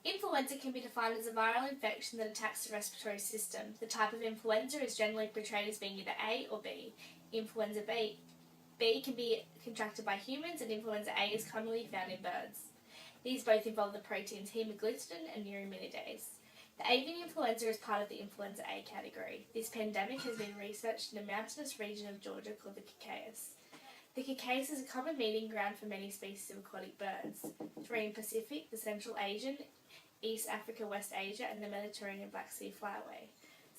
Influenza can be defined as a viral infection that attacks the respiratory system. The type of influenza is generally portrayed as being either A or B. Influenza B can be contracted by humans, and influenza A is commonly found in birds. These both involve the proteins hemagglutinin and neuraminidase. The avian influenza is part of the influenza A category. This pandemic has been researched in a mountainous region of Georgia called the Caucasus. The Caucasus is a common meeting ground for many species of aquatic birds: 3 in Pacific, the Central Asian, East Africa, West Asia, and the Mediterranean Black Sea flyway.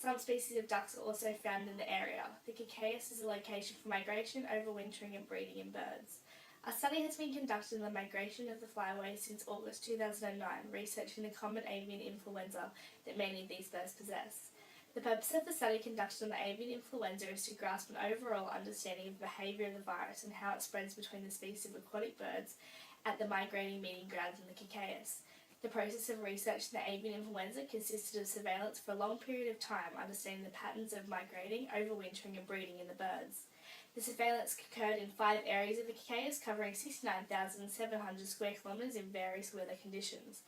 Some species of ducks are also found in the area. The Caucasus is a location for migration, overwintering, and breeding in birds. A study has been conducted on the migration of the flyway since August 2009, researching the common avian influenza that many of these birds possess. The purpose of the study conducted on the avian influenza is to grasp an overall understanding of the behaviour of the virus and how it spreads between the species of aquatic birds at the migrating meeting grounds in the Caucasus. The process of researching the avian influenza consisted of surveillance for a long period of time, understanding the patterns of migrating, overwintering, and breeding in the birds. The surveillance occurred in 5 areas of the Caucasus, covering 69,700 square kilometres in various weather conditions.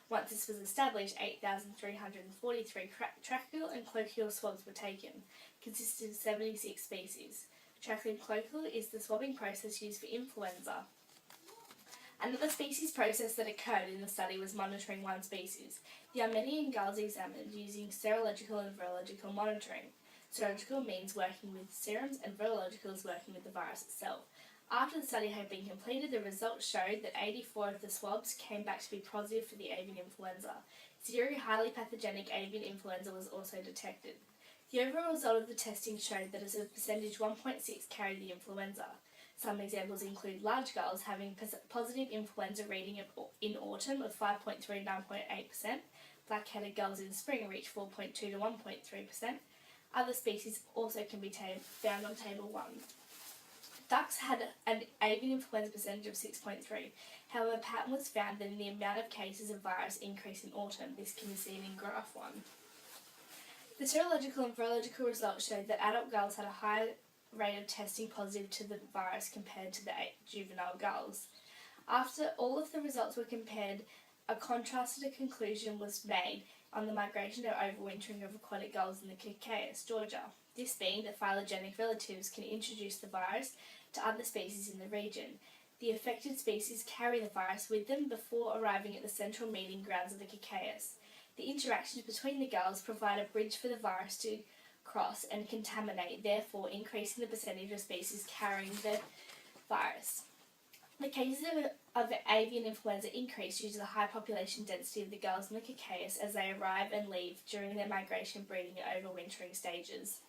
Once this was established, 8,343 tracheal and colloquial swabs were taken, consisting of 76 species. Tracheal and colloquial is the swabbing process used for influenza. Another species process that occurred in the study was monitoring one species. The Armenian gulls examined using serological and virological monitoring. Serological means working with serums, and virological is working with the virus itself. After the study had been completed, the results showed that 84 of the swabs came back to be positive for the avian influenza. 0 highly pathogenic avian influenza was also detected. The overall result of the testing showed that as a percentage 1.6 carried the influenza. Some examples include large gulls having positive influenza reading in autumn of 5.3 to 9.8%. Black-headed gulls in spring reach 4.2 to 1.3%. Other species also can be found on Table 1. Ducks had an avian influenza percentage of 6.3. However, a pattern was found that in the amount of cases of virus increase in autumn. This can be seen in Graph 1. The serological and virological results showed that adult gulls had a higher rate of testing positive to the virus compared to the juvenile gulls. After all of the results were compared, a contrasted conclusion was made on the migration or overwintering of aquatic gulls in the Caucasus, Georgia. This being that phylogenetic relatives can introduce the virus to other species in the region. The affected species carry the virus with them before arriving at the central meeting grounds of the Caucasus. The interactions between the gulls provide a bridge for the virus to cross and contaminate, therefore increasing the percentage of species carrying the virus. The cases of avian influenza increase due to the high population density of the gulls in the Caucasus as they arrive and leave during their migration, breeding, and overwintering stages.